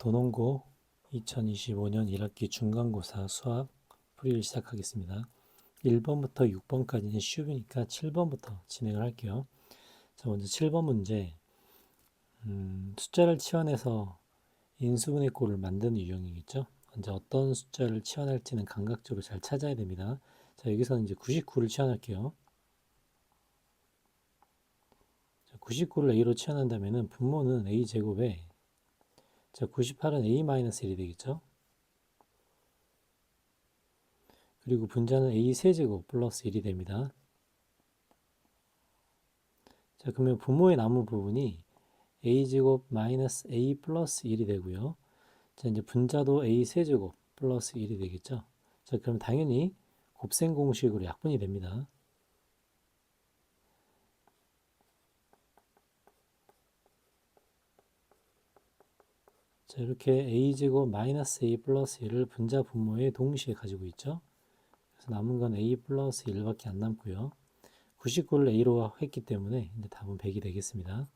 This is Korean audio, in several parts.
도농고 2025년 1학기 중간고사 수학 풀이를 시작하겠습니다. 1번부터 6번까지는 쉬우니까 7번부터 진행을 할게요. 자, 먼저 7번 문제. 숫자를 치환해서 인수분해 꼴을 만드는 유형이겠죠. 먼저 어떤 숫자를 치환할지는 감각적으로 잘 찾아야 됩니다. 자, 여기서는 이제 99를 치환할게요. 자, 99를 a로 치환한다면은 분모는 a제곱에, 자, 98은 a-1이 되겠죠. 그리고 분자는 a 세제곱 플러스 1이 됩니다. 자, 그러면 분모의 남은 부분이 a제곱 마이너스 a 플러스 1이 되고요. 자, 이제 분자도 a 세제곱 플러스 1이 되겠죠. 자, 그럼 당연히 곱셈 공식으로 약분이 됩니다. 자, 이렇게 a제곱 마이너스 a 플러스 1을 분자 분모에 동시에 가지고 있죠. 그래서 남은 건 a 플러스 1밖에 안 남고요. 99를 a로 했기 때문에 이제 답은 100이 되겠습니다.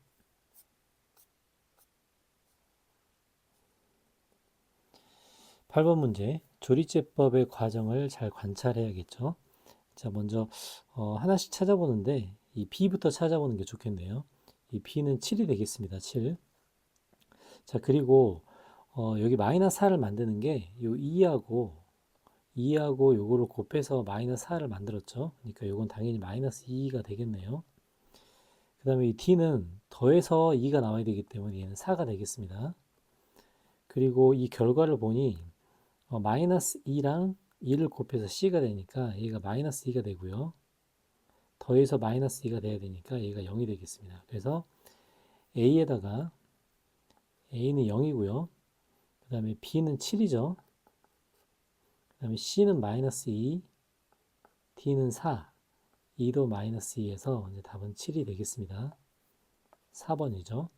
8번 문제. 조리제법의 과정을 잘 관찰해야겠죠. 자, 먼저 하나씩 찾아보는데 이 b부터 찾아보는 게 좋겠네요. 이 b는 7이 되겠습니다. 7. 자, 그리고 여기 마이너스 4를 만드는 게 요 2하고 요거를 곱해서 마이너스 4를 만들었죠. 그러니까 요건 당연히 마이너스 2가 되겠네요. 그 다음에 이 d는 더해서 2가 나와야 되기 때문에 얘는 4가 되겠습니다. 그리고 이 결과를 보니 마이너스 2랑 2를 곱해서 c가 되니까 얘가 마이너스 2가 되고요. 더해서 마이너스 2가 돼야 되니까 얘가 0이 되겠습니다. 그래서 a에다가 a는 0이고요. 그 다음에 b는 7이죠. 그 다음에 c는 마이너스 2, d는 4, 2도 마이너스 2에서 이제 답은 7이 되겠습니다. 4번이죠.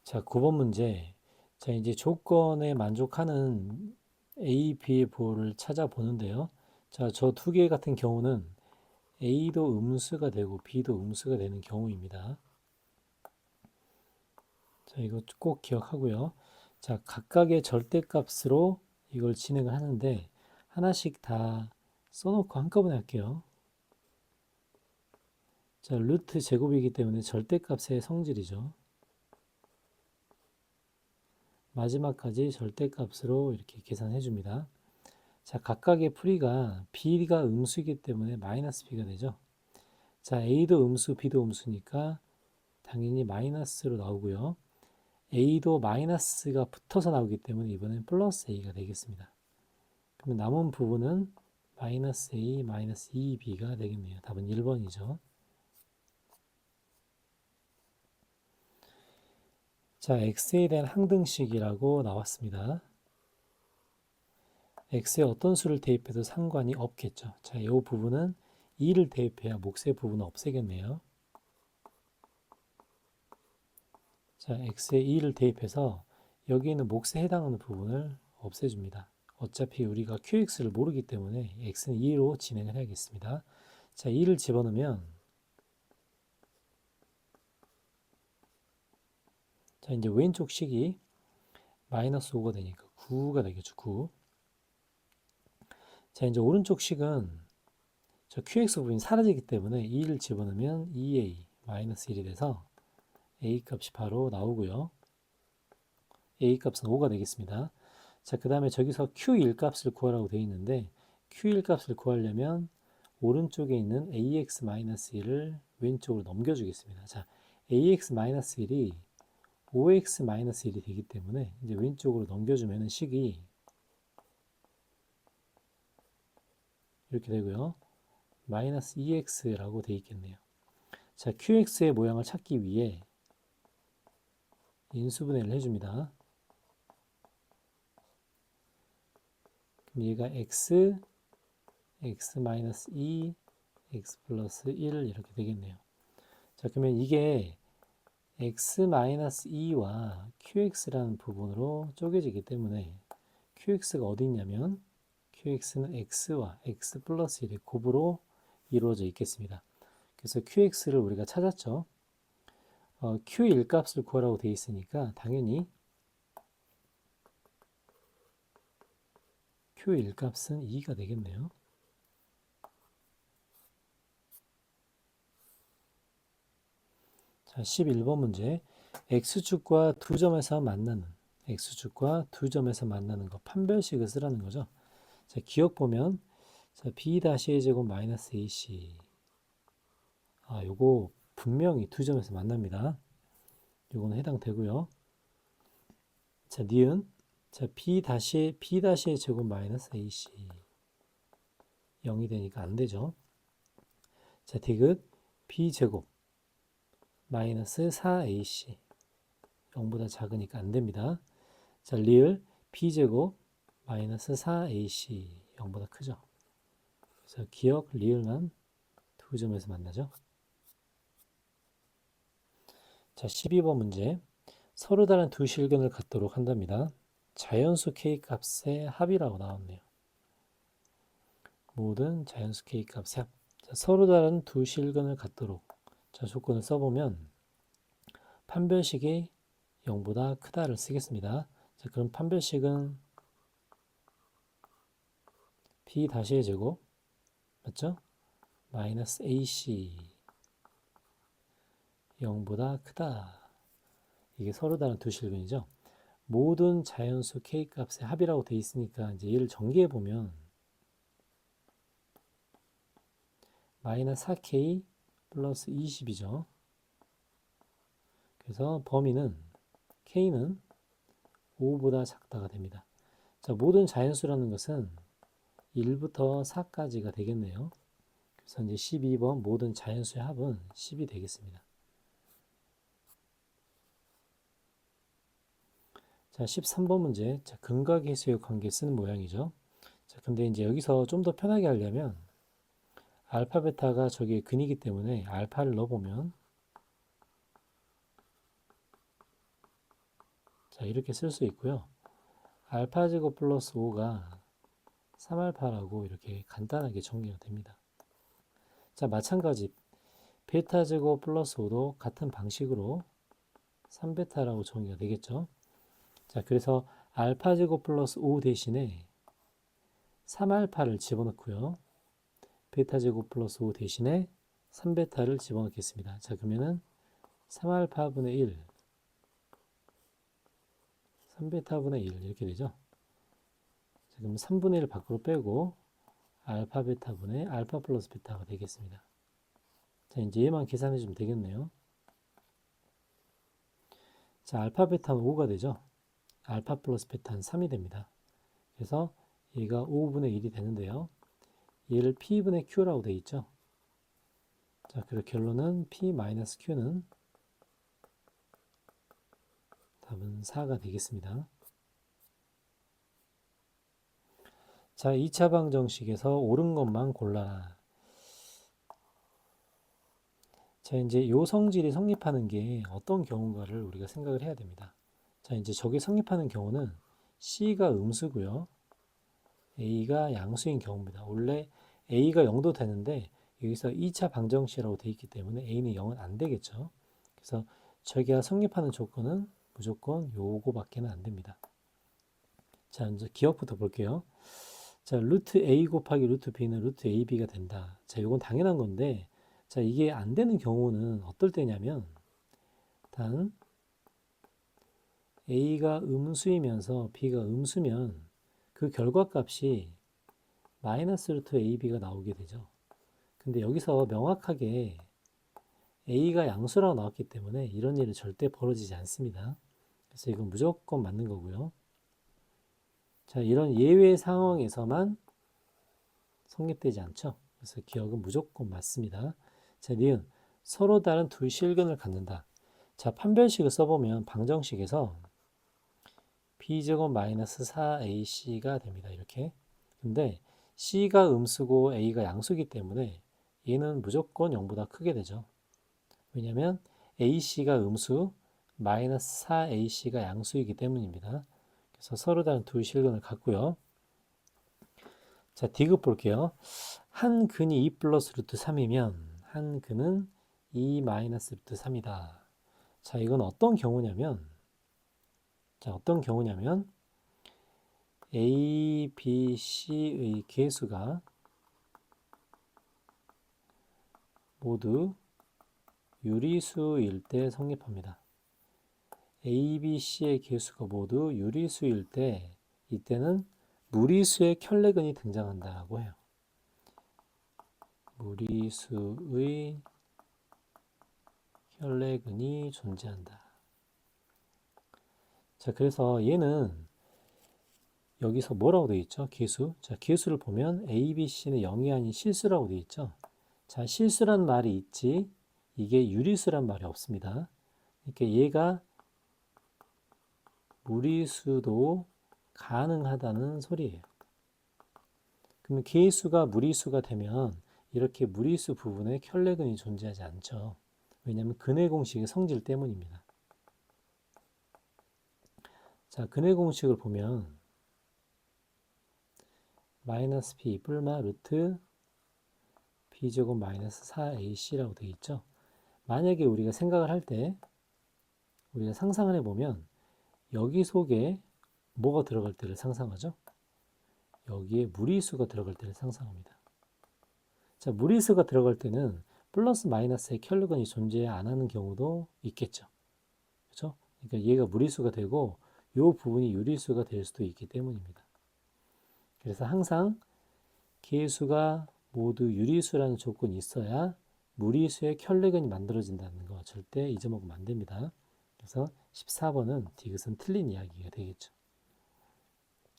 자, 9번 문제. 자, 이제 조건에 만족하는 A, B의 부호를 찾아보는데요. 자, 저 두 개 같은 경우는 A도 음수가 되고 B도 음수가 되는 경우입니다. 자, 이거 꼭 기억하고요. 자, 각각의 절대값으로 이걸 진행을 하는데 하나씩 다 써놓고 한꺼번에 할게요. 자, 루트 제곱이기 때문에 절대값의 성질이죠. 마지막까지 절대값으로 이렇게 계산해 줍니다. 자, 각각의 풀이가 b가 음수이기 때문에 마이너스 b가 되죠. 자, a도 음수, b도 음수니까 당연히 마이너스로 나오고요. a도 마이너스가 붙어서 나오기 때문에 이번엔 플러스 a가 되겠습니다. 그러면 남은 부분은 마이너스 a, 마이너스 2b가 되겠네요. 답은 1번이죠. 자, x에 대한 항등식이라고 나왔습니다. x에 어떤 수를 대입해도 상관이 없겠죠. 자, 이 부분은 2를 대입해야 몫의 부분을 없애겠네요. 자, x에 2를 대입해서 여기 있는 몫에 해당하는 부분을 없애줍니다. 어차피 우리가 qx를 모르기 때문에 x는 2로 진행을 해야겠습니다. 자, 2를 집어넣으면 자, 이제 왼쪽 식이 마이너스 5가 되니까 9가 되겠죠. 9. 자, 이제 오른쪽 식은 저 qx 부분이 사라지기 때문에 2를 집어넣으면 2a 마이너스 1이 돼서 a 값이 바로 나오고요. a 값은 5가 되겠습니다. 자, 그 다음에 저기서 q1 값을 구하라고 되어 있는데 q1 값을 구하려면 오른쪽에 있는 ax-1을 왼쪽으로 넘겨주겠습니다. 자, ax-1이 5x-1이 되기 때문에 이제 왼쪽으로 넘겨주면 식이 이렇게 되고요. 마이너스 2x라고 되어 있겠네요. 자, qx의 모양을 찾기 위해 인수분해를 해줍니다. 그럼 얘가 x, x-2, x 플러스 1 이렇게 되겠네요. 자, 그러면 이게 x-2와 qx라는 부분으로 쪼개지기 때문에 qx가 어디 있냐면 qx는 x와 x 플러스 1의 곱으로 이루어져 있겠습니다. 그래서 qx를 우리가 찾았죠. Q1 값을 구하라고 되어 있으니까 당연히 Q1 값은 2가 되겠네요. 자, 11번 문제. X축과 두 점에서 만나는 X축과 두 점에서 만나는 거 판별식을 쓰라는 거죠. 자, 기억 보면 자, B-A의 제곱 마이너스 AC 요거 분명히 두 점에서 만납니다. 요거는 해당되고요. 자, 니은 자, B-의 제곱 마이너스 AC 0이 되니까 안 되죠. 자, 디귿 B제곱 마이너스 4AC 0보다 작으니까 안 됩니다. 자, 리을 B제곱 마이너스 4AC 0보다 크죠. 그래서 기억 리을만 두 점에서 만나죠. 자, 12번 문제. 서로 다른 두 실근을 갖도록 한답니다. 자연수 K 값의 합이라고 나왔네요. 모든 자연수 K 값의 합. 자, 서로 다른 두 실근을 갖도록 자, 조건을 써보면 판별식이 0보다 크다를 쓰겠습니다. 자, 그럼 판별식은 B-의 제곱 맞죠? 마이너스 AC 0보다 크다. 이게 서로 다른 두 실근이죠. 모든 자연수 K 값의 합이라고 되어 있으니까 이제 얘를 전개해 보면 마이너스 4K 플러스 20이죠. 그래서 범위는 K는 5보다 작다가 됩니다. 자, 모든 자연수라는 것은 1부터 4까지가 되겠네요. 그래서 이제 12번 모든 자연수의 합은 10이 되겠습니다. 자, 13번 문제. 자, 근각계수의 관계 쓰는 모양이죠. 자, 근데 이제 여기서 좀 더 편하게 하려면 알파 베타가 저기에 근이기 때문에 알파를 넣어보면 자, 이렇게 쓸 수 있고요. 알파 제곱 플러스 5가 3알파라고 이렇게 간단하게 정리가 됩니다. 자, 마찬가지 베타 제곱 플러스 5도 같은 방식으로 3베타라고 정의가 되겠죠. 자, 그래서 알파 제곱 플러스 5 대신에 3알파를 집어넣고요. 베타 제곱 플러스 5 대신에 3베타를 집어넣겠습니다. 자, 그러면은 3알파분의 1, 3베타분의 1 이렇게 되죠. 자, 그럼 3분의 1을 밖으로 빼고 알파 베타분의 알파 플러스 베타가 되겠습니다. 자, 이제 얘만 계산해 주면 되겠네요. 자, 알파 베타는 5가 되죠. 알파 플러스 베타는 3이 됩니다. 그래서 얘가 5분의 1이 되는데요. 얘를 P분의 Q라고 되어 있죠. 자, 그래서 결론은 P-Q는 답은 4가 되겠습니다. 자, 2차 방정식에서 옳은 것만 골라라. 자, 이제 요 성질이 성립하는 게 어떤 경우인가를 우리가 생각을 해야 됩니다. 자, 이제 저게 성립하는 경우는 C가 음수고요. A가 양수인 경우입니다. 원래 A가 0도 되는데 여기서 2차 방정식이라고 되어 있기 때문에 A는 0은 안 되겠죠. 그래서 저기가 성립하는 조건은 무조건 요거밖에는 안 됩니다. 자, 이제 기억부터 볼게요. 자, 루트 A 곱하기 루트 B는 루트 AB가 된다. 자, 이건 당연한 건데, 자, 이게 안 되는 경우는 어떨 때냐면, 단 A가 음수이면서 B가 음수면 그 결과값이 마이너스 루트 AB가 나오게 되죠. 근데 여기서 명확하게 A가 양수라고 나왔기 때문에 이런 일은 절대 벌어지지 않습니다. 그래서 이건 무조건 맞는 거고요. 자, 이런 예외 상황에서만 성립되지 않죠. 그래서 기억은 무조건 맞습니다. 자, 니은 서로 다른 두 실근을 갖는다. 자, 판별식을 써보면 방정식에서 b제곱 마이너스 4ac가 됩니다. 이렇게. 근데 c가 음수고 a가 양수이기 때문에 얘는 무조건 0보다 크게 되죠. 왜냐하면 ac가 음수, 마이너스 4ac가 양수이기 때문입니다. 그래서 서로 다른 두 실근을 갖고요. 자, 디귿 볼게요. 한 근이 2 플러스 루트 3이면 한 근은 2 마이너스 루트 3이다. 자, 이건 어떤 경우냐면, A, B, C의 개수가 모두 유리수일 때 성립합니다. A, B, C의 개수가 모두 유리수일 때, 이때는 무리수의 켤레근이 등장한다고 해요. 무리수의 켤레근이 존재한다. 자, 그래서 얘는 여기서 뭐라고 되어 있죠? 개수. 자, 개수를 보면 A, B, C는 0이 아닌 실수라고 되어 있죠. 자, 실수란 말이 있지, 이게 유리수란 말이 없습니다. 그러니까 얘가 무리수도 가능하다는 소리예요. 그러면 개수가 무리수가 되면 이렇게 무리수 부분에 켤레근이 존재하지 않죠. 왜냐하면 근해 공식의 성질 때문입니다. 자, 근해 공식을 보면 마이너스 b 뿔마 루트 b제곱 마이너스 4ac라고 되어 있죠. 만약에 우리가 생각을 할 때 우리가 상상을 해보면 여기 속에 뭐가 들어갈 때를 상상하죠? 여기에 무리수가 들어갈 때를 상상합니다. 자, 무리수가 들어갈 때는 플러스 마이너스의 켤레근이 존재 안 하는 경우도 있겠죠. 그렇죠? 그러니까 얘가 무리수가 되고 이 부분이 유리수가 될 수도 있기 때문입니다. 그래서 항상 개수가 모두 유리수라는 조건이 있어야 무리수의 켤레근이 만들어진다는 거 절대 잊어먹으면 안 됩니다. 그래서 14번은 디귿은 틀린 이야기가 되겠죠.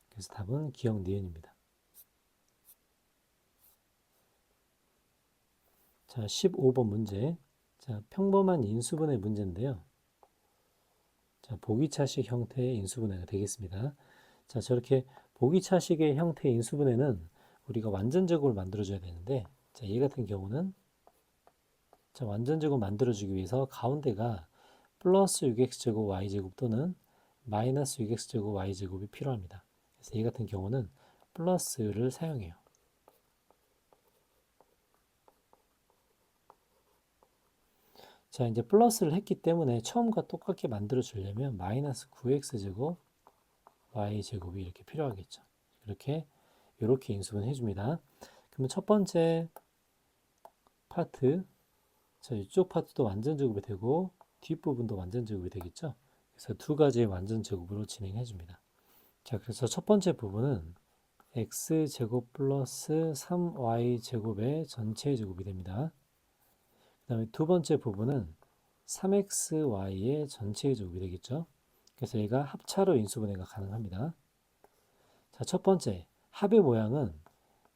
그래서 답은 기억 니은입니다. 자, 15번 문제. 자, 평범한 인수분해 문제인데요. 자, 보기차식 형태의 인수분해가 되겠습니다. 자, 저렇게 보기차식의 형태의 인수분해는 우리가 완전제곱을 만들어줘야 되는데, 자, 얘 같은 경우는 자, 완전제곱 만들어주기 위해서 가운데가 플러스 6x제곱 y제곱 또는 마이너스 6x제곱 y제곱이 필요합니다. 그래서 얘 같은 경우는 플러스를 사용해요. 자, 이제 플러스를 했기 때문에 처음과 똑같게 만들어 주려면 마이너스 9x제곱 y제곱이 이렇게 필요하겠죠. 이렇게 인수분해 해줍니다. 그러면 첫 번째 파트, 자, 이쪽 파트도 완전제곱이 되고 뒷부분도 완전제곱이 되겠죠. 그래서 두 가지의 완전제곱으로 진행해 줍니다. 자, 그래서 첫 번째 부분은 x제곱 플러스 3y제곱의 전체 제곱이 됩니다. 그 다음에 두 번째 부분은 3xy의 전체 제곱이 되겠죠. 그래서 얘가 합차로 인수분해가 가능합니다. 자, 첫 번째 합의 모양은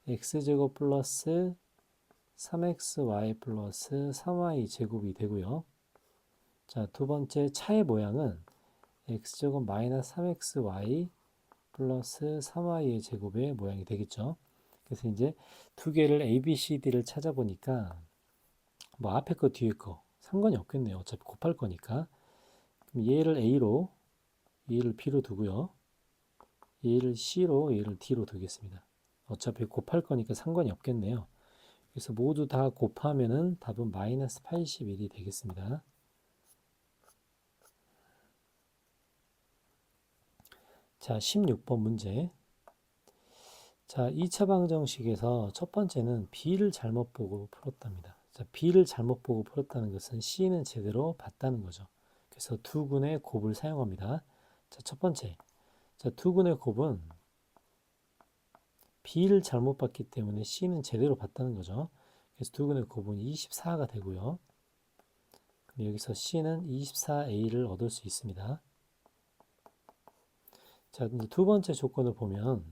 x제곱 플러스 3xy 플러스 3y 제곱이 되고요. 자, 두 번째 차의 모양은 x제곱 마이너스 3xy 플러스 3y의 제곱의 모양이 되겠죠. 그래서 이제 두 개를 a, b, c, d를 찾아보니까 뭐 앞에 거 뒤에 거 상관이 없겠네요. 어차피 곱할 거니까. 그럼 얘를 a로, 얘를 b로 두고요. 얘를 c로, 얘를 d로 두겠습니다. 어차피 곱할 거니까 상관이 없겠네요. 그래서 모두 다 곱하면은 답은 마이너스 81이 되겠습니다. 자, 16번 문제. 자, 2차 방정식에서 첫 번째는 b를 잘못 보고 풀었답니다. 자, b를 잘못 보고 풀었다는 것은 c는 제대로 봤다는 거죠. 그래서 두 군의 곱을 사용합니다. 자, 첫 번째. 자, 두 군의 곱은 b를 잘못 봤기 때문에 c는 제대로 봤다는 거죠. 그래서 두 군의 곱은 24가 되고요. 그럼 여기서 c는 24a를 얻을 수 있습니다. 자, 이제 두 번째 조건을 보면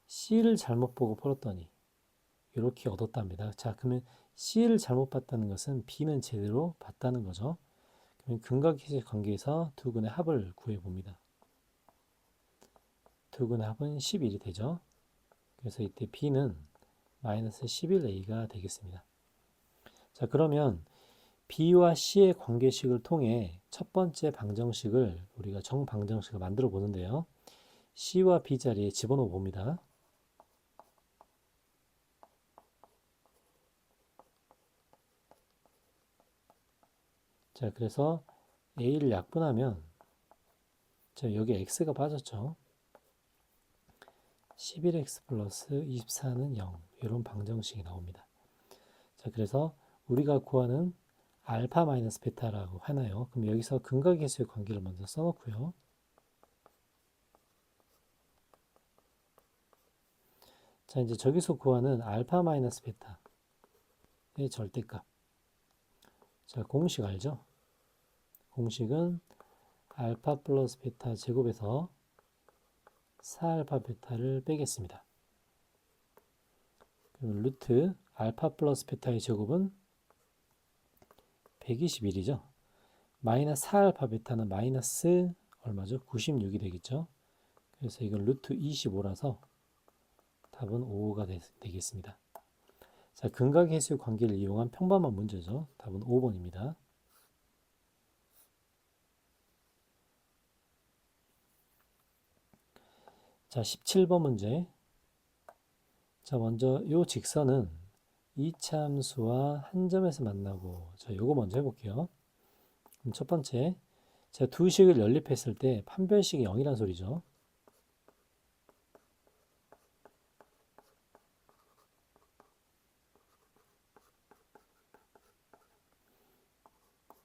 C를 잘못 보고 풀었더니 이렇게 얻었답니다. 자, 그러면 C를 잘못 봤다는 것은 B는 제대로 봤다는 거죠. 그러면 근각계식 관계에서 두 근의 합을 구해봅니다. 두 근의 합은 11이 되죠. 그래서 이때 B는 마이너스 11A가 되겠습니다. 자, 그러면 B와 C의 관계식을 통해 첫 번째 방정식을 우리가 정방정식을 만들어 보는데요. C와 B 자리에 집어넣어 봅니다. 자, 그래서 a를 약분하면 자, 여기 x가 빠졌죠. 11x 플러스 24는 0. 이런 방정식이 나옵니다. 자, 그래서 우리가 구하는 알파 마이너스 베타라고 하나요? 그럼 여기서 근각계수의 관계를 먼저 써놓고요. 자, 이제 저기서 구하는 알파 마이너스 베타의 절대값. 자, 공식 알죠? 공식은 알파 플러스 베타 제곱에서 4알파 베타를 빼겠습니다. 그럼 루트 알파 플러스 베타의 제곱은 121이죠. 마이너스 4알파 베타는 마이너스 얼마죠? 96이 되겠죠. 그래서 이건 루트 25라서 답은 5가 되겠습니다. 자, 근각계수 관계를 이용한 평범한 문제죠. 답은 5번입니다. 자, 17번 문제. 자, 먼저 요 직선은 이차함수와 한 점에서 만나고, 자, 요거 먼저 해볼게요. 그럼 첫 번째, 자, 두 식을 연립했을 때 판별식이 0이란 소리죠.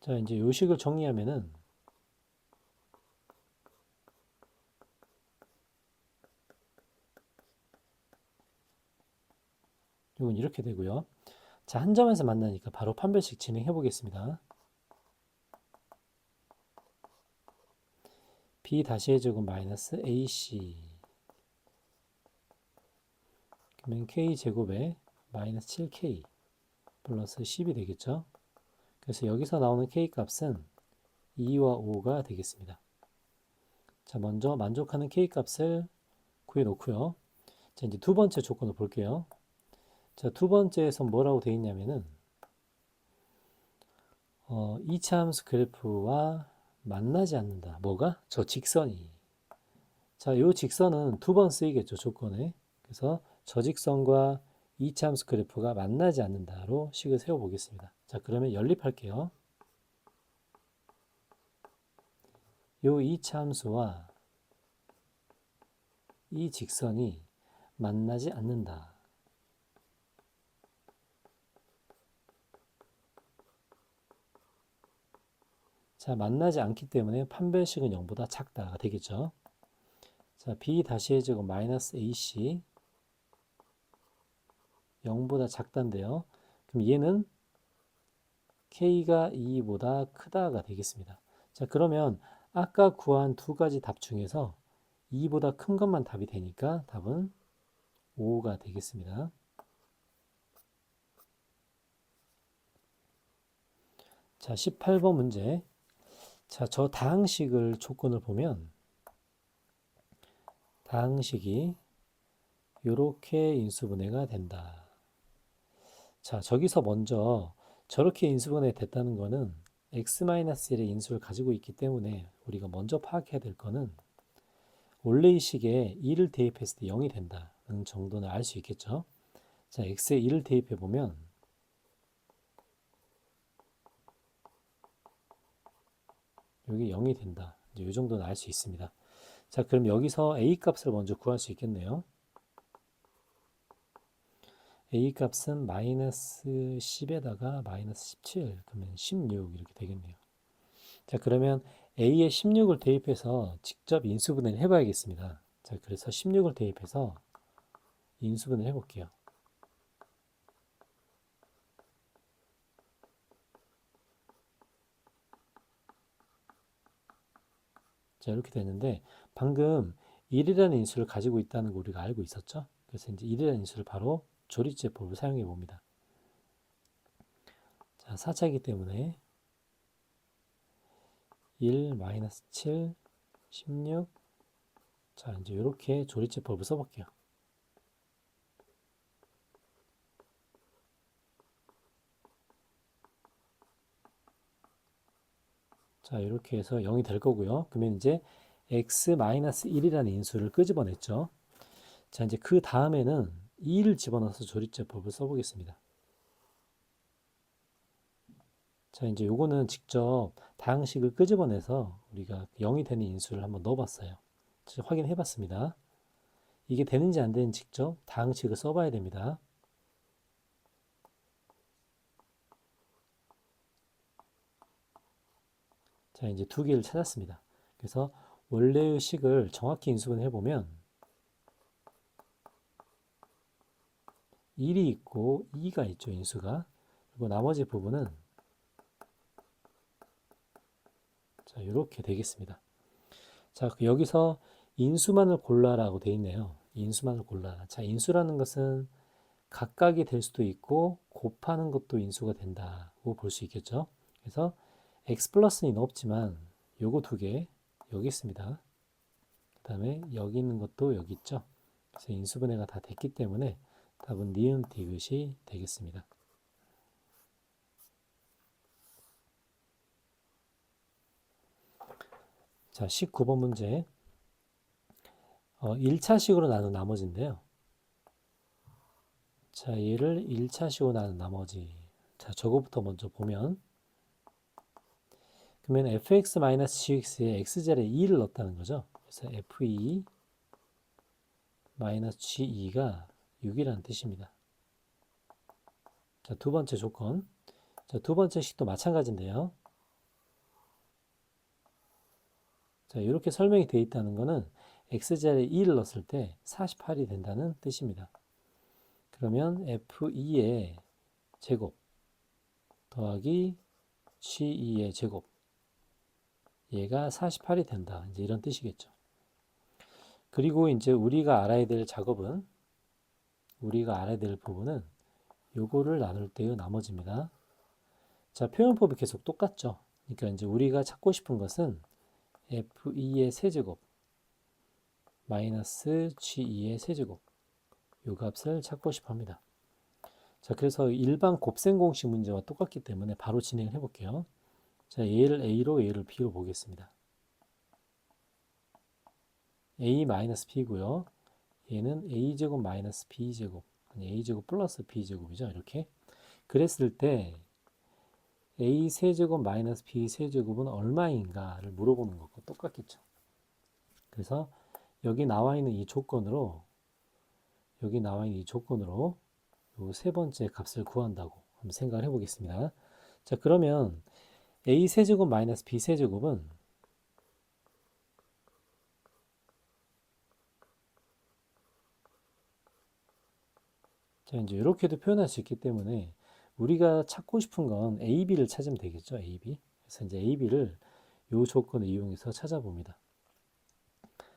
자, 이제 요 식을 정리하면은 이건 이렇게 되고요. 자, 한 점에서 만나니까 바로 판별식 진행해 보겠습니다. b 다시의 제곱 마이너스 ac 그러면 k 제곱에 마이너스 7k 플러스 10이 되겠죠. 그래서 여기서 나오는 k 값은 2와 5가 되겠습니다. 자, 먼저 만족하는 k 값을 구해 놓고요. 자, 이제 두 번째 조건을 볼게요. 자, 두 번째에서 뭐라고 되어 있냐면은 이차함수 그래프와 만나지 않는다. 뭐가? 저 직선이. 자, 이 직선은 두 번 쓰이겠죠, 조건에. 그래서 저 직선과 이차함수 그래프가 만나지 않는다로 식을 세워 보겠습니다. 자, 그러면 연립할게요. 요 이차함수와 이 직선이 만나지 않는다. 자, 만나지 않기 때문에 판별식은 0보다 작다가 되겠죠. 자, b 다시의 제곱 마이너스 ac 0보다 작다인데요. 그럼 얘는 k가 2보다 크다가 되겠습니다. 자, 그러면 아까 구한 두 가지 답 중에서 2보다 큰 것만 답이 되니까 답은 5가 되겠습니다. 자, 18번 문제. 자, 저 다항식을 조건을 보면 다항식이 이렇게 인수분해가 된다. 자, 저기서 먼저 저렇게 인수분해 됐다는 거는 x-1의 인수를 가지고 있기 때문에 우리가 먼저 파악해야 될 거는 원래 이 식에 2를 대입했을 때 0이 된다는 정도는 알 수 있겠죠. 자, x에 2를 대입해 보면 여기 0이 된다. 이제 이 정도는 알 수 있습니다. 자, 그럼 여기서 a 값을 먼저 구할 수 있겠네요. a 값은 마이너스 10에다가 마이너스 17, 그러면 16 이렇게 되겠네요. 자, 그러면 a에 16을 대입해서 직접 인수분해를 해봐야겠습니다. 자, 그래서 16을 대입해서 인수분해를 해볼게요. 자, 이렇게 되는데 방금 1이라는 인수를 가지고 있다는 거 우리가 알고 있었죠? 그래서 이제 1이라는 인수를 바로 조립제법을 사용해 봅니다. 자, 4차이기 때문에 1, 마이너스 7, 16. 자, 이제 이렇게 조립제법을 써볼게요. 자, 이렇게 해서 0이 될 거고요. 그러면 이제 x-1이라는 인수를 끄집어냈죠. 자, 이제 그 다음에는 2를 집어넣어서 조립제법을 써보겠습니다. 자, 이제 요거는 직접 다항식을 끄집어내서 우리가 0이 되는 인수를 한번 넣어봤어요. 확인해 봤습니다. 이게 되는지 안 되는지 직접 다항식을 써봐야 됩니다. 자, 이제 두 개를 찾았습니다. 그래서 원래의 식을 정확히 인수분해 보면 1이 있고 2가 있죠, 인수가. 그리고 나머지 부분은 자, 이렇게 되겠습니다. 자, 여기서 인수만을 골라라고 되어 있네요. 인수만을 골라라. 자, 인수라는 것은 각각이 될 수도 있고 곱하는 것도 인수가 된다고 볼 수 있겠죠. 그래서 x 플러스는 없지만 요거 두 개 여기 있습니다. 그 다음에 여기 있는 것도 여기 있죠. 그래서 인수분해가 다 됐기 때문에 답은 니은 디귿이 되겠습니다. 자, 19번 문제. 1차식으로 나눈 나머지인데요. 자, 얘를 1차식으로 나눈 나머지. 자, 저거부터 먼저 보면 그러면 fx-gx에 x자리에 2를 넣었다는 거죠. 그래서 f2 ge-가 6이라는 뜻입니다. 자, 두 번째 조건. 자, 두 번째 식도 마찬가지인데요. 자, 이렇게 설명이 되어 있다는 것은 x자리에 2를 넣었을 때 48이 된다는 뜻입니다. 그러면 f2의 제곱 더하기 g2의 제곱 얘가 48이 된다. 이제 이런 뜻이겠죠. 그리고 이제 우리가 알아야 될 작업은 우리가 알아야 될 부분은 요거를 나눌 때의 나머지입니다. 자, 표현법이 계속 똑같죠. 그러니까 이제 우리가 찾고 싶은 것은 f2의 세제곱 마이너스 g2의 세제곱 요 값을 찾고 싶어 합니다. 자, 그래서 일반 곱셈 공식 문제와 똑같기 때문에 바로 진행을 해볼게요. 자, 얘를 a로 얘를 b로 보겠습니다. a 마이너스 b고요. 얘는 a제곱 마이너스 b제곱 아니 a제곱 플러스 b제곱이죠. 이렇게 그랬을 때 a 세제곱 마이너스 b 세제곱은 얼마인가를 물어보는 것과 똑같겠죠. 그래서 여기 나와 있는 이 조건으로 요 세 번째 값을 구한다고 한번 생각을 해보겠습니다. 자, 그러면 a 세제곱 마이너스 b 세제곱은 자, 이제 이렇게도 표현할 수 있기 때문에 우리가 찾고 싶은 건 a, b를 찾으면 되겠죠. a, b. 그래서 이제 a, b를 요 조건을 이용해서 찾아봅니다.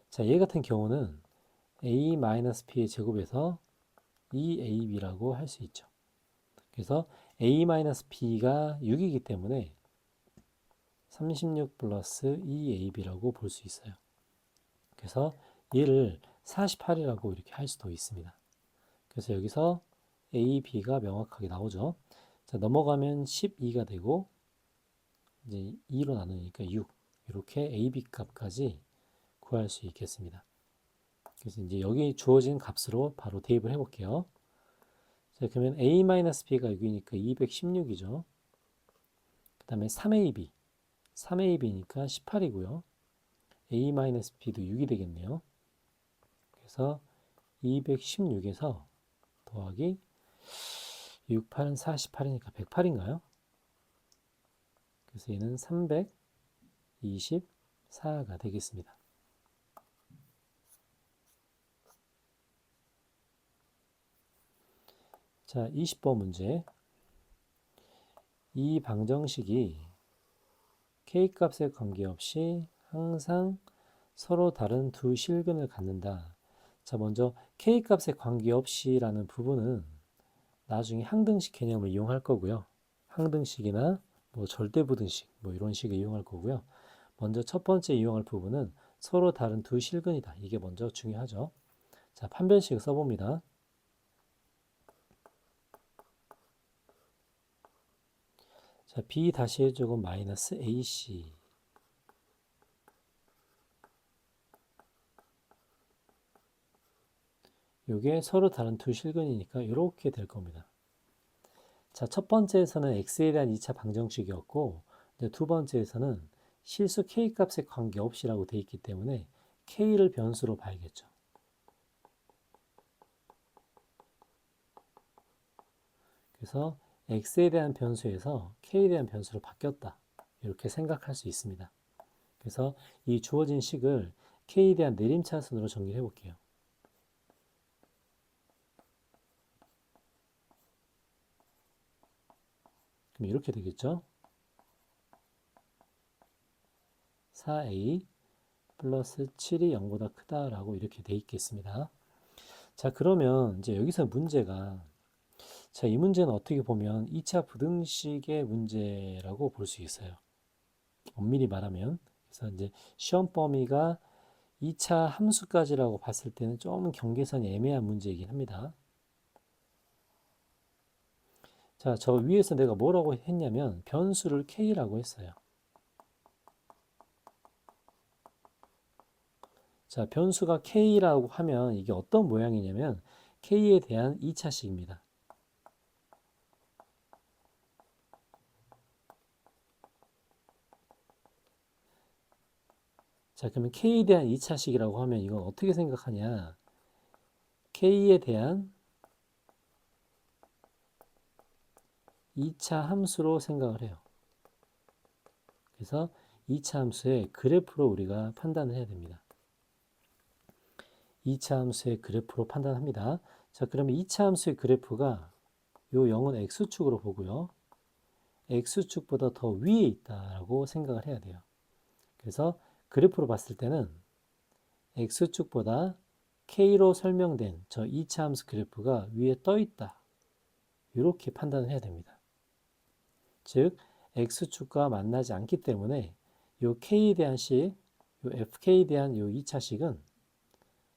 자, 얘 같은 경우는 a-b의 제곱에서 2ab라고 할 수 있죠. 그래서 a-b가 6이기 때문에 36 플러스 2ab라고 볼 수 있어요. 그래서 얘를 48이라고 이렇게 할 수도 있습니다. 그래서 여기서 a, b가 명확하게 나오죠. 자, 넘어가면 12가 되고 이제 2로 나누니까 6 이렇게 a, b 값까지 구할 수 있겠습니다. 그래서 이제 여기 주어진 값으로 바로 대입을 해볼게요. 자, 그러면 a-b가 6이니까 216이죠. 그 다음에 3ab니까 18이고요. a-b도 6이 되겠네요. 그래서 216에서 더하기 6, 8은 48이니까 108인가요? 그래서 얘는 324가 되겠습니다. 자, 20번 문제. 이 방정식이 k값에 관계없이 항상 서로 다른 두 실근을 갖는다. 자, 먼저 k값에 관계없이 라는 부분은 나중에 항등식 개념을 이용할 거고요. 항등식이나 뭐 절대부등식 뭐 이런 식을 이용할 거고요. 먼저 첫 번째 이용할 부분은 서로 다른 두 실근이다. 이게 먼저 중요하죠. 자, 판별식을 써봅니다. 자, b 다시 제곱 마이너스 ac 요게 서로 다른 두 실근이니까 이렇게 될 겁니다. 자, 첫 번째에서는 x에 대한 2차 방정식이었고 이제 두 번째에서는 실수 k 값에 관계없이라고 돼 있기 때문에 k를 변수로 봐야겠죠. 그래서 x에 대한 변수에서 k에 대한 변수로 바뀌었다. 이렇게 생각할 수 있습니다. 그래서 이 주어진 식을 k에 대한 내림차순으로 정리해 볼게요. 그럼 이렇게 되겠죠. 4a 플러스 7이 0보다 크다라고 이렇게 돼 있겠습니다. 자, 그러면 이제 여기서 문제가, 자, 이 문제는 어떻게 보면 2차 부등식의 문제라고 볼 수 있어요. 엄밀히 말하면. 그래서 이제 시험 범위가 2차 함수까지라고 봤을 때는 좀 경계선이 애매한 문제이긴 합니다. 자, 저 위에서 내가 뭐라고 했냐면 변수를 k라고 했어요. 자, 변수가 k라고 하면 이게 어떤 모양이냐면 k에 대한 2차식입니다. 자, 그러면 k에 대한 2차식이라고 하면 이건 어떻게 생각하냐? k에 대한 2차 함수로 생각을 해요. 그래서 2차 함수의 그래프로 우리가 판단을 해야 됩니다. 2차 함수의 그래프로 판단합니다. 자, 그러면 2차 함수의 그래프가 요 0은 x축으로 보고요. x축보다 더 위에 있다라고 생각을 해야 돼요. 그래서 그래프로 봤을 때는 x축보다 k로 설명된 저 2차 함수 그래프가 위에 떠 있다. 이렇게 판단을 해야 됩니다. 즉 x축과 만나지 않기 때문에 요 k에 대한 식, 요 fk에 대한 요 2차식은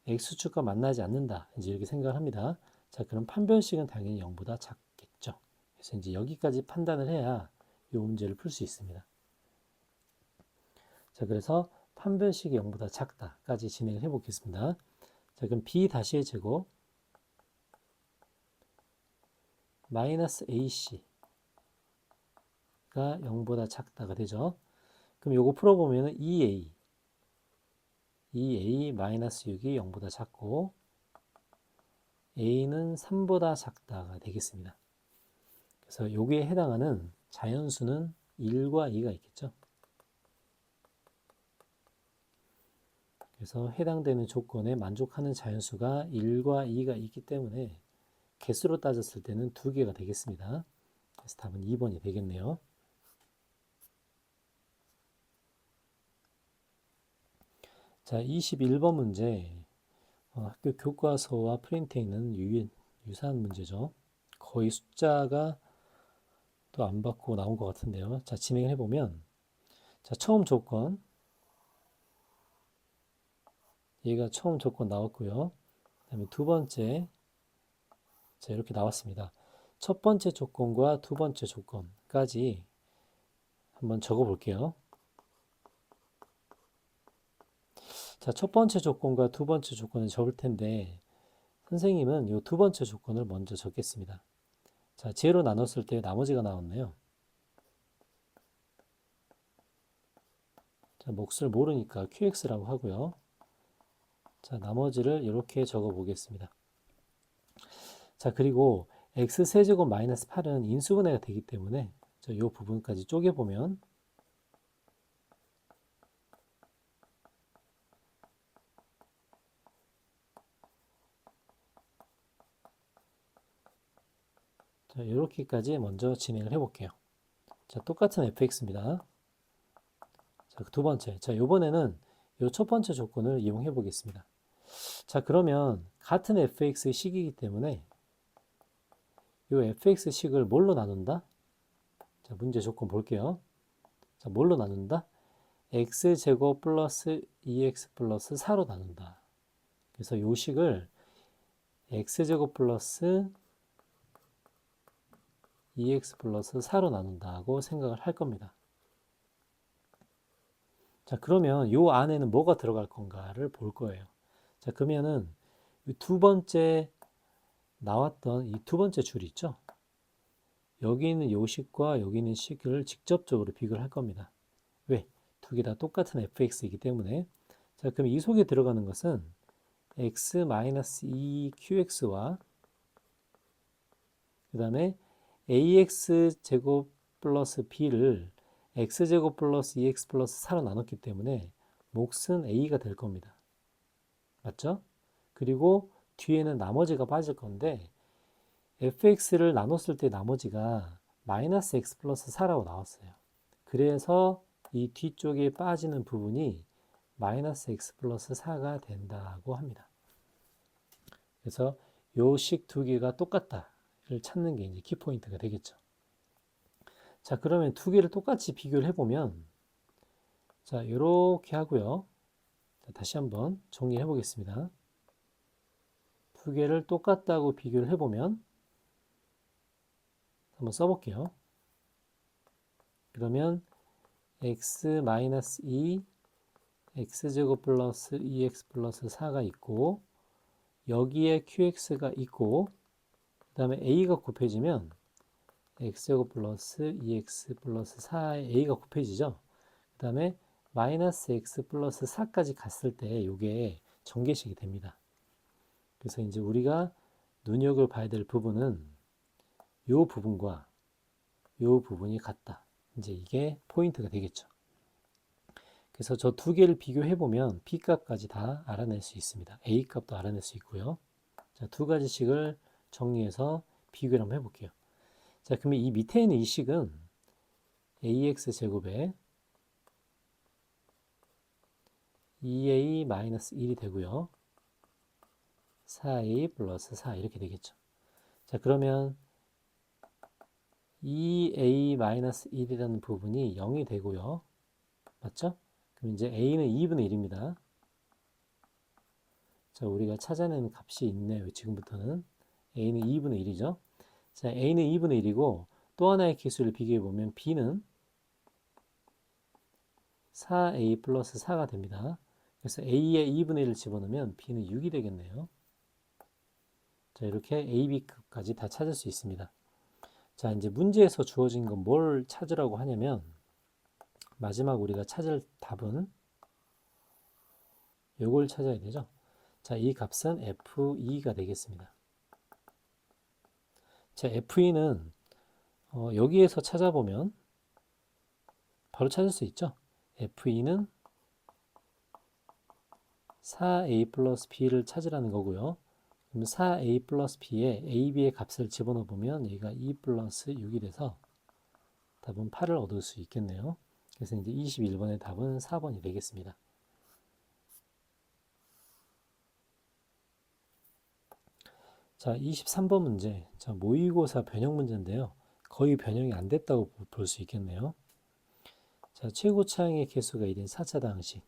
x축과 만나지 않는다. 이제 이렇게 생각을 합니다. 자, 그럼 판별식은 당연히 0보다 작겠죠. 그래서 이제 여기까지 판단을 해야 이 문제를 풀 수 있습니다. 자, 그래서 판별식이 0보다 작다까지 진행을 해 보겠습니다. 자, 그럼 b 다시의 제곱 마이너스 ac가 0보다 작다가 되죠. 그럼 요거 풀어보면 2a 마이너스 6이 0보다 작고 a는 3보다 작다가 되겠습니다. 그래서 여기에 해당하는 자연수는 1과 2가 있겠죠. 그래서 해당되는 조건에 만족하는 자연수가 1과 2가 있기 때문에 개수로 따졌을 때는 2개가 되겠습니다. 그래서 답은 2번이 되겠네요. 자, 21번 문제. 학교 교과서와 프린트에 있는 유사한 문제죠. 거의 숫자가 또 안 받고 나온 것 같은데요. 자, 진행을 해보면, 자, 처음 조건. 얘가 처음 조건 나왔고요. 그 다음에 두 번째, 자, 이렇게 나왔습니다. 첫 번째 조건과 두 번째 조건까지 한번 적어 볼게요. 자, 첫 번째 조건과 두 번째 조건을 적을 텐데, 선생님은 이 두 번째 조건을 먼저 적겠습니다. 자, 제로 나눴을 때 나머지가 나왔네요. 자, 몫을 모르니까 QX라고 하고요. 자, 나머지를 이렇게 적어 보겠습니다. 자, 그리고 X세제곱 마이너스 8은 인수분해가 되기 때문에 이 부분까지 쪼개보면 자, 이렇게까지 먼저 진행을 해볼게요. 자, 똑같은 fx입니다. 자, 두 번째. 자, 요번에는 요 첫 번째 조건을 이용해 보겠습니다. 자, 그러면 같은 fx의 식이기 때문에 요 fx식을 뭘로 나눈다? 자, 문제 조건 볼게요. 자, 뭘로 나눈다? x제곱 플러스 2x 플러스 4로 나눈다. 그래서 요 식을 x제곱 플러스 2x 플러스 4로 나눈다고 생각을 할 겁니다. 자, 그러면 요 안에는 뭐가 들어갈 건가를 볼 거예요. 자, 그러면은 두 번째 나왔던 이 두 번째 줄 있죠? 여기 있는 요식과 여기 있는 식을 직접적으로 비교를 할 겁니다. 왜? 두 개 다 똑같은 fx이기 때문에. 자, 그럼 이 속에 들어가는 것은 x-2qx와 그 다음에 ax제곱 플러스 b를 x제곱 플러스 2x 플러스 4로 나눴기 때문에 몫은 a가 될 겁니다. 맞죠? 그리고 뒤에는 나머지가 빠질 건데 fx를 나눴을 때 나머지가 마이너스 x 플러스 4라고 나왔어요. 그래서 이 뒤쪽에 빠지는 부분이 마이너스 x 플러스 4가 된다고 합니다. 그래서 요 식 두 개가 똑같다를 찾는 게 이제 키포인트가 되겠죠. 자, 그러면 두 개를 똑같이 비교를 해보면, 자, 이렇게 하고요. 자, 다시 한번 정리해 보겠습니다. 두 개를 똑같다고 비교를 해보면, 한번 써볼게요. 그러면 x-2 x제곱 플러스 2x 플러스 4가 있고 여기에 qx가 있고 그 다음에 a가 곱해지면 x제곱 플러스 2x 플러스 4에 a가 곱해지죠. 그 다음에 마이너스 x 플러스 4까지 갔을 때 이게 전개식이 됩니다. 그래서 이제 우리가 눈여겨봐야 될 부분은 이 부분과 이 부분이 같다. 이제 이게 포인트가 되겠죠. 그래서 저 두 개를 비교해 보면 p 값까지 다 알아낼 수 있습니다. a 값도 알아낼 수 있고요. 자, 두 가지씩을 정리해서 비교를 한번 해볼게요. 자, 그러면 이 밑에 있는 이 식은 ax 제곱에 2a-1이 되고요. 4a 플러스 4 이렇게 되겠죠. 자, 그러면 2a-1이라는 부분이 0이 되고요. 맞죠? 그럼 이제 a는 2분의 1입니다. 자, 우리가 찾아내는 값이 있네요. 지금부터는 a는 2분의 1이죠. 자, a는 2분의 1이고 또 하나의 개수를 비교해 보면 b는 4a 플러스 4가 됩니다. 그래서 a에 2분의 1을 집어넣으면 b는 6이 되겠네요. 자, 이렇게 a, b값까지 다 찾을 수 있습니다. 자, 이제 문제에서 주어진 건 뭘 찾으라고 하냐면 마지막 우리가 찾을 답은 요걸 찾아야 되죠. 자, 이 값은 f2가 되겠습니다. 자, f2는 여기에서 찾아보면 바로 찾을 수 있죠. f2는 4a 플러스 b를 찾으라는 거고요. 그럼 4a 플러스 b에 a, b의 값을 집어넣어 보면 여기가 2 플러스 6이 돼서 답은 8을 얻을 수 있겠네요. 그래서 이제 21번의 답은 4번이 되겠습니다. 자, 23번 문제. 자, 모의고사 변형 문제인데요. 거의 변형이 안 됐다고 볼 수 있겠네요. 자, 최고 차항의 개수가 1인 4차 방식.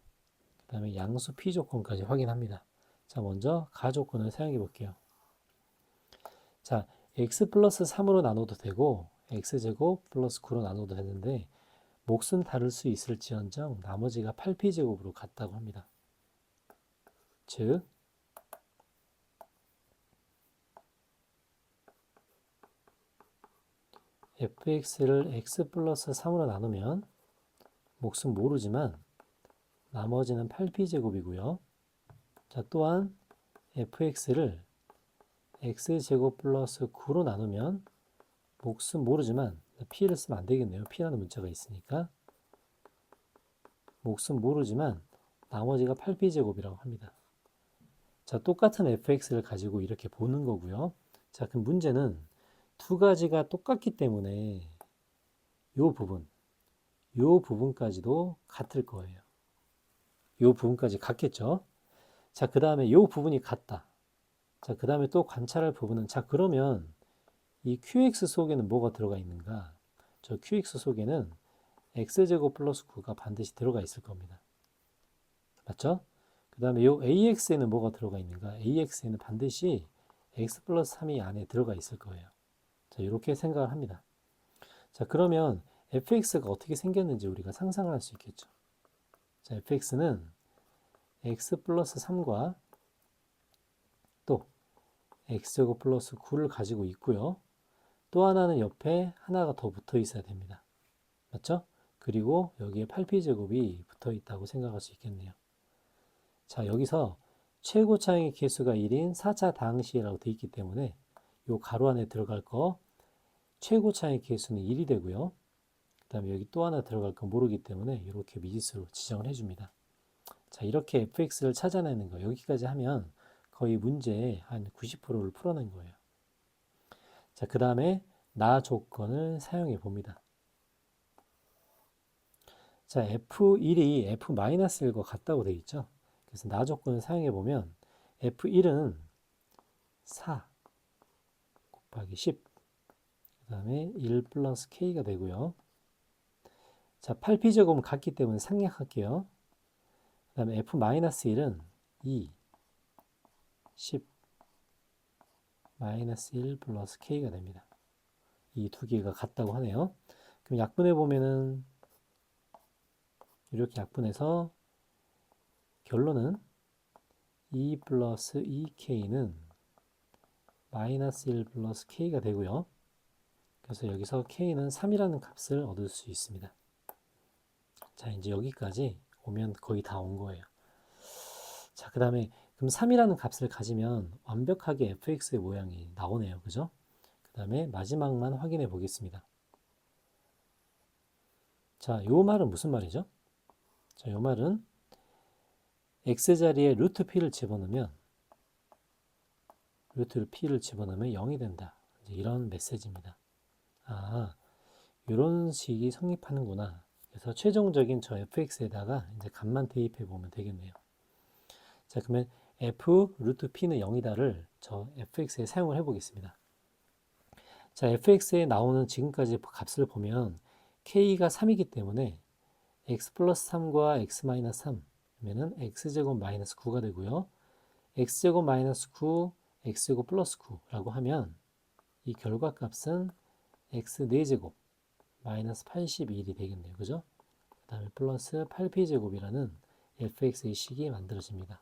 그 다음에 양수 p 조건까지 확인합니다. 자, 먼저 가조건을 사용해 볼게요. 자, x 플러스 3으로 나눠도 되고 x제곱 플러스 9로 나눠도 되는데 몫은 다를 수 있을지언정 나머지가 8p제곱으로 같다고 합니다. 즉 fx를 x 플러스 3으로 나누면 몫은 모르지만 나머지는 8p제곱이고요. 자, 또한 fx를 x제곱 플러스 9로 나누면 몫은 모르지만 p를 쓰면 안 되겠네요. p라는 문자가 있으니까 몫은 모르지만 나머지가 8p제곱이라고 합니다. 자, 똑같은 fx를 가지고 이렇게 보는 거고요. 자, 그럼 문제는 두 가지가 똑같기 때문에 요 부분까지도 같을 거예요. 요 부분까지 같겠죠. 자, 그 다음에 요 부분이 같다. 자, 그 다음에 또 관찰할 부분은, 자, 그러면 이 qx 속에는 뭐가 들어가 있는가? 저 qx 속에는 x제곱 플러스 9가 반드시 들어가 있을 겁니다. 맞죠? 그 다음에 요 ax에는 뭐가 들어가 있는가? ax에는 반드시 x 플러스 3이 안에 들어가 있을 거예요. 자, 이렇게 생각을 합니다. 자, 그러면 fx가 어떻게 생겼는지 우리가 상상을 할 수 있겠죠. 자, fx는 x 플러스 3과 또 x제곱 플러스 9를 가지고 있고요. 또 하나는 옆에 하나가 더 붙어 있어야 됩니다. 맞죠? 그리고 여기에 8p제곱이 붙어 있다고 생각할 수 있겠네요. 자, 여기서 최고 차항의 개수가 1인 4차 다항식이라고 되어 있기 때문에 요 가로 안에 들어갈 거 최고 차항의 개수는 1이 되고요. 그 다음에 여기 또 하나 들어갈 거 모르기 때문에 이렇게 미지수로 지정을 해줍니다. 자, 이렇게 fx를 찾아내는 거 여기까지 하면 거의 문제의 한 90%를 풀어낸 거예요. 자, 그 다음에 나 조건을 사용해 봅니다. 자, F1이 F-1과 같다고 되어 있죠. 그래서 나 조건을 사용해 보면 F1은 4 곱하기 10, 그 다음에 1 플러스 K가 되고요. 자, 8p제곱은 같기 때문에 생략할게요. 그 다음에 F-1은 2, 10, 마이너스 1 플러스 K가 됩니다. 이 두 개가 같다고 하네요. 그럼 약분해 보면은 이렇게 약분해서 결론은 2 플러스 2K는 마이너스 1 플러스 K가 되고요. 그래서 여기서 K는 3이라는 값을 얻을 수 있습니다. 자, 이제 여기까지 오면 거의 다 온 거예요. 자, 그 다음에 그럼 3이라는 값을 가지면 완벽하게 fx의 모양이 나오네요. 그죠? 그 다음에 마지막만 확인해 보겠습니다. 자, 요 말은 무슨 말이죠? 자, 요 말은 x자리에 루트 p를 집어넣으면 루트 p를 집어넣으면 0이 된다. 이제 이런 메시지입니다. 아, 이런 식이 성립하는구나. 그래서 최종적인 저 fx에다가 이제 값만 대입해 보면 되겠네요. 자, 그러면 f 루트 p는 0이다를 저 fx에 사용을 해 보겠습니다. 자, fx에 나오는 지금까지 값을 보면 k가 3이기 때문에 x 플러스 3과 x 마이너스 3 그러면은 x제곱 마이너스 9가 되고요. x제곱 마이너스 9, x제곱 플러스 9라고 하면 이 결과값은 x 4제곱 마이너스 81이 되겠네요. 그죠? 그 다음에 플러스 8p제곱이라는 fx의 식이 만들어집니다.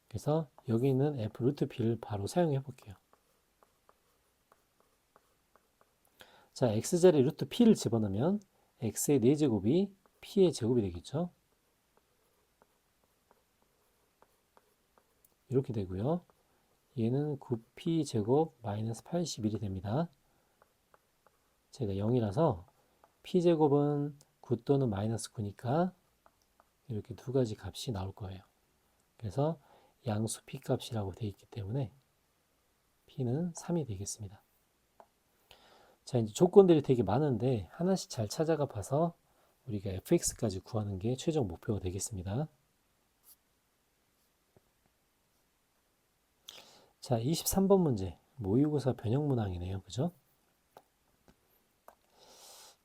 그래서 여기 있는 f 루트 p를 바로 사용해 볼게요. 자, x자리 루트 p를 집어넣으면 x의 4제곱이 p의 제곱이 되겠죠. 이렇게 되고요. 얘는 9p 제곱 마이너스 81이 됩니다. 제가 0이라서 p 제곱은 9 또는 마이너스 9니까 이렇게 두 가지 값이 나올 거예요. 그래서 양수 p 값이라고 되어 있기 때문에 p는 3이 되겠습니다. 자, 이제 조건들이 되게 많은데 하나씩 잘 찾아가 봐서 우리가 fx까지 구하는 게 최종 목표가 되겠습니다. 자, 23번 문제. 모의고사 변형 문항이네요. 그죠?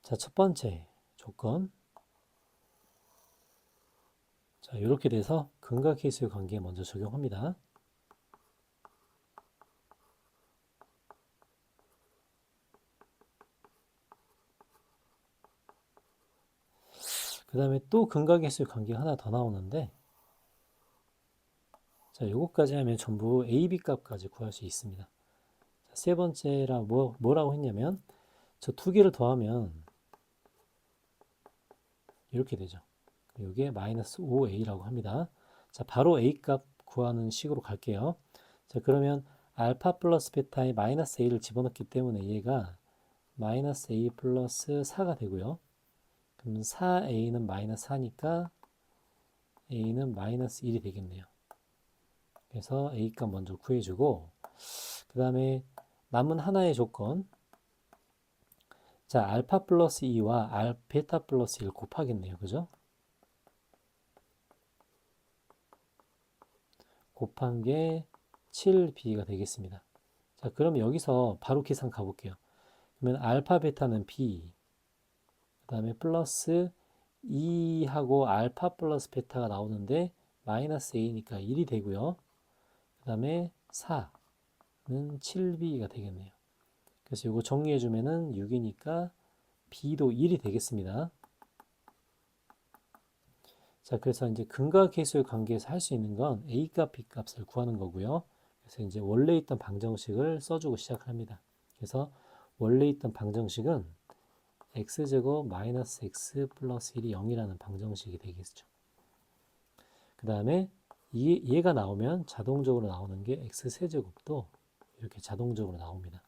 자, 첫 번째 조건. 자, 이렇게 돼서 근과 계수의 관계 먼저 적용합니다. 그 다음에 또 근과 계수의 관계가 하나 더 나오는데 자, 요거까지 하면 전부 a, b 값까지 구할 수 있습니다. 자, 세 번째라 뭐라고 했냐면 저 두 개를 더하면 이렇게 되죠. 이게 마이너스 5a라고 합니다. 자, 바로 a 값 구하는 식으로 갈게요. 자, 그러면 알파 플러스 베타에 마이너스 a를 집어넣기 때문에 얘가 마이너스 a 플러스 4가 되고요. 그럼 4a는 마이너스 4니까 a는 마이너스 1이 되겠네요. 그래서 a 값 먼저 구해주고 그 다음에 남은 하나의 조건 자, 알파 플러스 2와 베타 플러스 1 곱하겠네요. 그죠? 곱한 게 7b가 되겠습니다. 자, 그럼 여기서 바로 계산 가볼게요. 그러면 알파 베타는 b 그 다음에 플러스 2하고 알파 플러스 베타가 나오는데 마이너스 a니까 1이 되고요. 그 다음에 4는 7b가 되겠네요. 그래서 이거 정리해 주면은 6이니까 b도 1이 되겠습니다. 자, 그래서 이제 근과 계수의 관계에서 할 수 있는 건 a 값, b 값을 구하는 거고요. 그래서 이제 원래 있던 방정식을 써주고 시작합니다. 그래서 원래 있던 방정식은 x제곱 마이너스 x 플러스 1이 0이라는 방정식이 되겠죠. 그 다음에 얘가 나오면 자동적으로 나오는 게 x세제곱도 이렇게 자동적으로 나옵니다.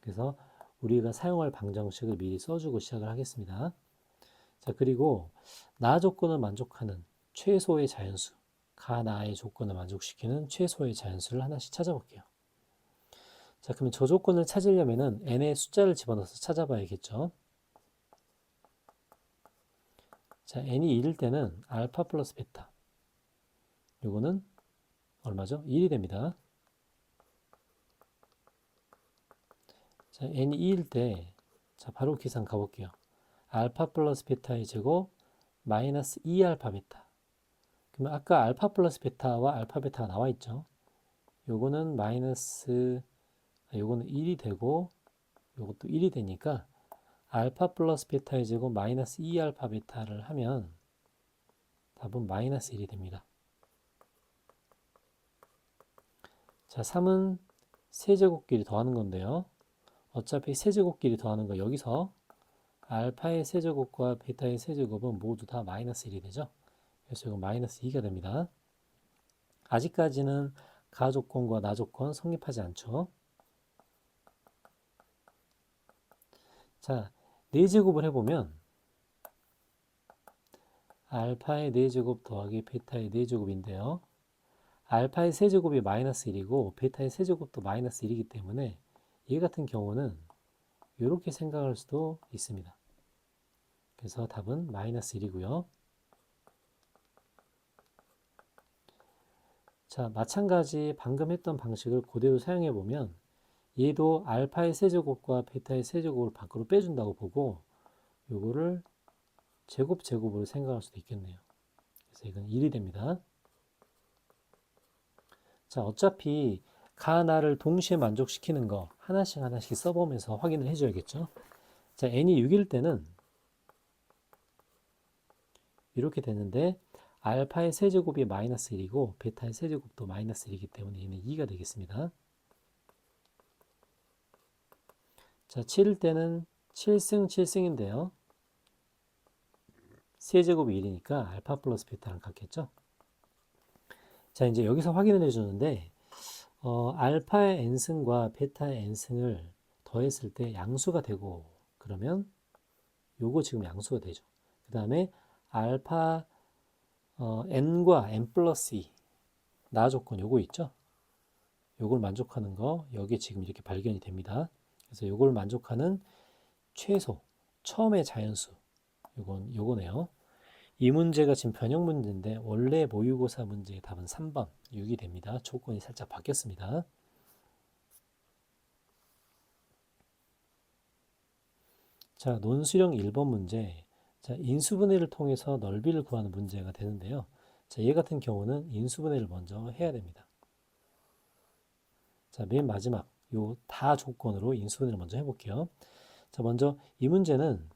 그래서 우리가 사용할 방정식을 미리 써주고 시작을 하겠습니다. 자, 그리고 나 조건을 만족하는 최소의 자연수, 가나의 조건을 만족시키는 최소의 자연수를 하나씩 찾아볼게요. 자, 그러면 저 조건을 찾으려면은 n의 숫자를 집어넣어서 찾아봐야겠죠. 자, n이 1일 때는 알파 플러스 베타. 요거는 얼마죠? 1이 됩니다. 자, n이 2일 때, 자, 바로 계산 가볼게요. 알파 플러스 베타의 제곱 마이너스 2알파 베타. 그러면 아까 알파 플러스 베타와 알파 베타가 나와 있죠. 요거는 요거는 1이 되고 요것도 1이 되니까 알파 플러스 베타의 제곱 마이너스 2알파 베타를 하면 답은 마이너스 1이 됩니다. 자, 3은 세제곱끼리 더하는 건데요. 어차피 세제곱끼리 더하는 거 여기서 알파의 세제곱과 베타의 세제곱은 모두 다 마이너스 1이 되죠. 그래서 이건 마이너스 2가 됩니다. 아직까지는 가 조건과 나 조건 성립하지 않죠. 자, 4제곱을 해보면 알파의 4제곱 더하기 베타의 4제곱인데요. 알파의 세제곱이 마이너스 1이고 베타의 세제곱도 마이너스 1이기 때문에 얘 같은 경우는 이렇게 생각할 수도 있습니다. 그래서 답은 마이너스 1이고요. 자, 마찬가지 방금 했던 방식을 그대로 사용해 보면 얘도 알파의 세제곱과 베타의 세제곱을 밖으로 빼준다고 보고 요거를 제곱으로 생각할 수도 있겠네요. 그래서 이건 1이 됩니다. 자, 어차피 가, 나를 동시에 만족시키는 거 하나씩 써보면서 확인을 해줘야겠죠. 자, n이 6일 때는 이렇게 되는데 알파의 세제곱이 마이너스 1이고 베타의 세제곱도 마이너스 1이기 때문에 얘는 2가 되겠습니다. 자, 7일 때는 7승 7승인데요. 세제곱이 1이니까 알파 플러스 베타랑 같겠죠. 자, 이제 여기서 확인을 해주는데 알파의 n승과 베타의 n승을 더했을 때 양수가 되고 그러면 요거 지금 양수가 되죠. 그 다음에 알파 n과 n 플러스 2 나 조건 요거 있죠. 요걸 만족하는 거 여기 지금 이렇게 발견이 됩니다. 그래서 요걸 만족하는 최소 처음의 자연수 요거네요. 이 문제가 지금 변형 문제인데 원래 모의고사 문제의 답은 3번 6이 됩니다. 조건이 살짝 바뀌었습니다. 자, 논술형 1번 문제. 자, 인수분해를 통해서 넓이를 구하는 문제가 되는데요. 자, 얘 같은 경우는 인수분해를 먼저 해야 됩니다. 자, 맨 마지막 요 다 조건으로 인수분해를 먼저 해볼게요. 자, 먼저 이 문제는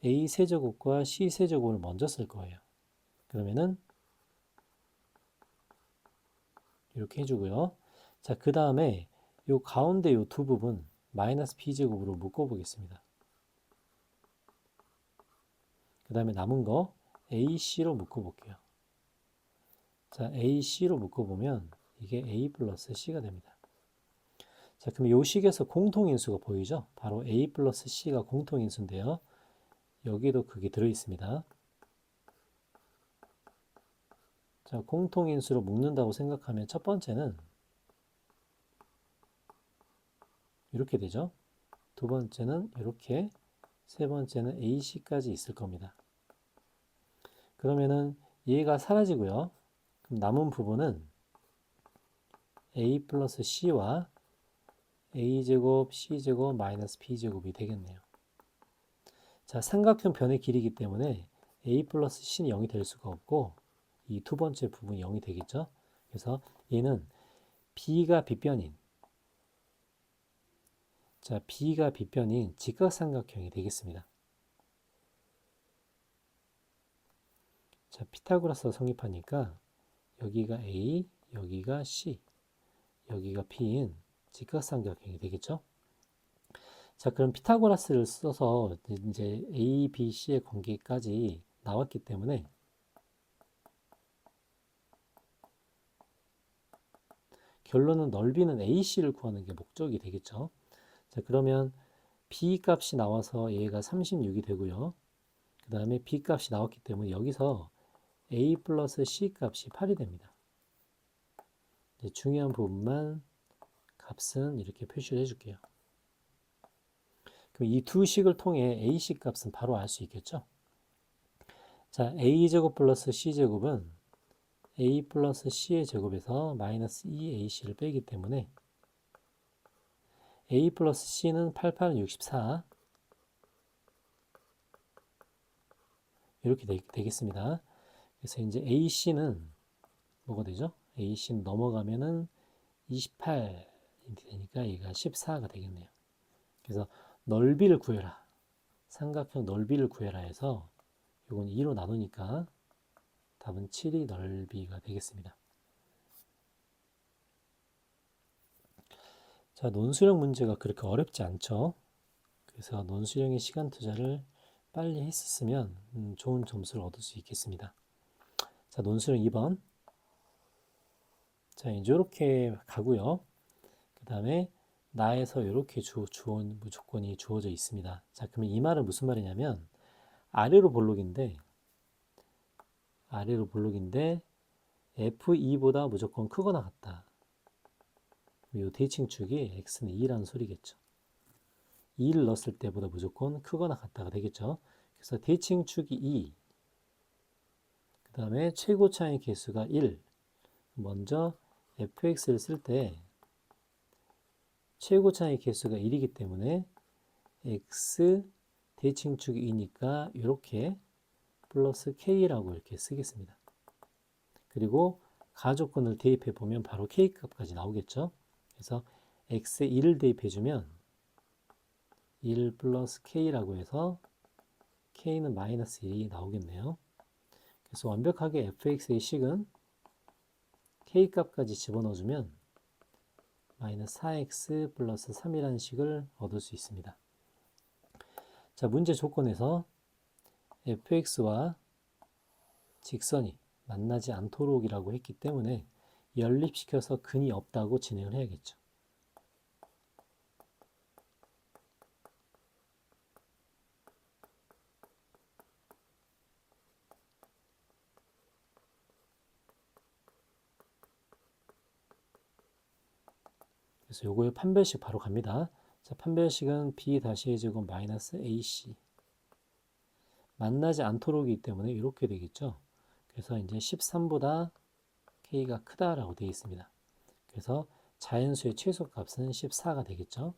a 세제곱과 c 세제곱을 먼저 쓸 거예요. 그러면은 이렇게 해주고요. 자, 그 다음에 요 가운데 요 두 부분 마이너스 b제곱으로 묶어보겠습니다. 그 다음에 남은 거 ac로 묶어볼게요. 자, ac로 묶어보면 이게 a 플러스 c가 됩니다. 자, 그럼 요 식에서 공통인수가 보이죠? 바로 a 플러스 c가 공통인수인데요. 여기도 그게 들어있습니다. 자, 공통인수로 묶는다고 생각하면 첫 번째는 이렇게 되죠. 두 번째는 이렇게, 세 번째는 ac까지 있을 겁니다. 그러면은 얘가 사라지고요. 그럼 남은 부분은 a 플러스 c와 a제곱, c제곱, 마이너스 b제곱이 되겠네요. 자, 삼각형 변의 길이기 때문에 a 플러스 c는 0이 될 수가 없고 이 두 번째 부분이 0이 되겠죠. 그래서 얘는 b가 빗변인 자, b가 빗변인 직각삼각형이 되겠습니다. 자, 피타고라스가 성립하니까 여기가 a, 여기가 c, 여기가 p인 직각삼각형이 되겠죠. 자, 그럼 피타고라스를 써서 이제 A, B, C의 관계까지 나왔기 때문에 결론은 넓이는 AC를 구하는 게 목적이 되겠죠. 자, 그러면 B 값이 나와서 얘가 36이 되고요. 그 다음에 B 값이 나왔기 때문에 여기서 A 플러스 C 값이 8이 됩니다. 이제 중요한 부분만 값은 이렇게 표시를 해줄게요. 그럼 이 두 식을 통해 AC 값은 바로 알 수 있겠죠? 자, A제곱 플러스 C제곱은 A 플러스 C의 제곱에서 마이너스 2AC를 빼기 때문에 A 플러스 C는 88은 64 이렇게 되겠습니다. 그래서 이제 AC는 뭐가 되죠? AC는 넘어가면은 28이 되니까 얘가 14가 되겠네요. 그래서 넓이를 구해라. 삼각형 넓이를 구해라 해서 이건 2로 나누니까 답은 7이 넓이가 되겠습니다. 자, 논술형 문제가 그렇게 어렵지 않죠? 그래서 논술형의 시간 투자를 빨리 했었으면 좋은 점수를 얻을 수 있겠습니다. 자, 논술형 2번. 자, 이제 이렇게 가고요. 그 다음에 나에서 이렇게 조건이 주어져 있습니다. 자, 그러면 이 말은 무슨 말이냐면 아래로 볼록인데 F2보다 무조건 크거나 같다. 이 대칭축이 x는 2라는 소리겠죠. 2를 넣었을 때보다 무조건 크거나 같다가 되겠죠. 그래서 대칭축이 2, 그 다음에 최고 차이 개수가 1. 먼저 fx를 쓸 때 최고 차이 개수가 1이기 때문에 x 대칭축이 2니까 이렇게 플러스 k라고 이렇게 쓰겠습니다. 그리고 가조건을 대입해 보면 바로 k 값까지 나오겠죠. 그래서 x에 1을 대입해 주면 1 플러스 k라고 해서 k는 마이너스 1이 나오겠네요. 그래서 완벽하게 fx의 식은 k 값까지 집어넣어주면 마이너스 4x 플러스 3이라는 식을 얻을 수 있습니다. 자, 문제 조건에서 fx와 직선이 만나지 않도록이라고 했기 때문에 연립시켜서 근이 없다고 진행을 해야겠죠. 그래서 요거의 판별식 바로 갑니다. 자, 판별식은 b-의 제곱 마이너스 ac 만나지 않도록이기 때문에 이렇게 되겠죠. 그래서 이제 13보다 k가 크다라고 되어 있습니다. 그래서 자연수의 최소값은 14가 되겠죠.